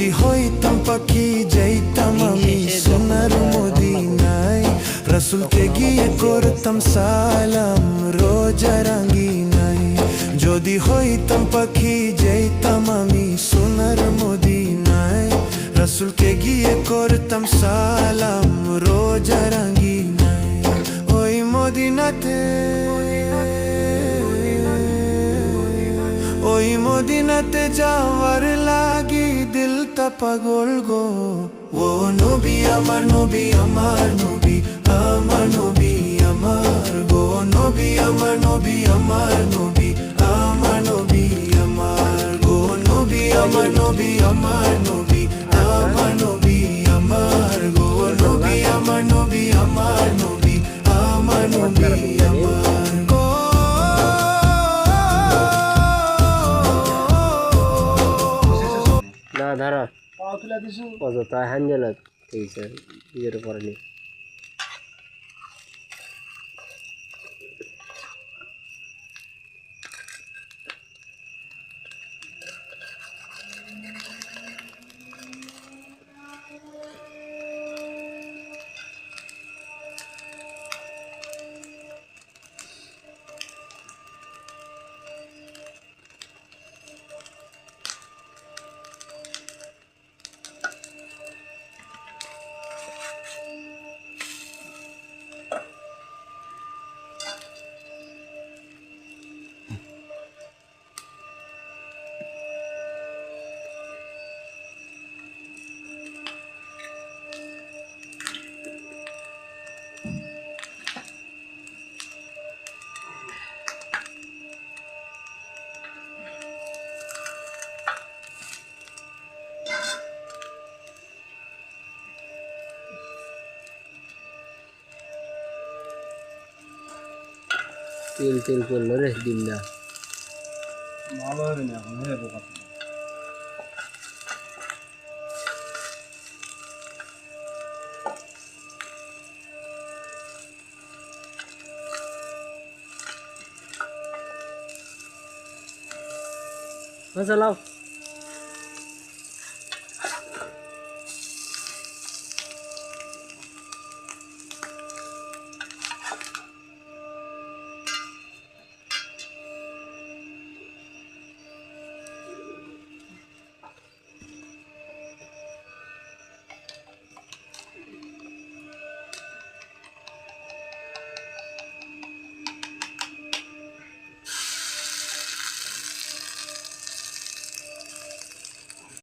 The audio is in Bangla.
যদি হইতাম পাখি যাইতাম আমি সোনার মদিনায়, রাসূলকে গিয়ে করতাম সালাম রোজা রাঙ্গিনায়। যদি হইতাম পাখি যাইতাম আমি সোনার মদিনায়, রাসূলকে গিয়ে করতাম সালাম রোজা রাঙ্গিনায়। ওই মদিনাতে, ওই মদিনাতে যাওয়ার লাগি দিলটা পাগল গো। ও নবী আমার নবী আমার নবী আমার নবী আমার গো, নবী আমার নবী আমার নবী আমার নবী আমার গো, নবী আমার নবী আমার নবী আমার নবী আমার গো, নবী আমার নবী আমার নবী আমার নবী আমার গো। না ধারা অযথা হ্যান্ডেল ঠিক আছে নিজের উপরে নিয়ে তেল তেল করলো রে দিনটা ভালো হবে না এখন হয়ে বোকা। চালাও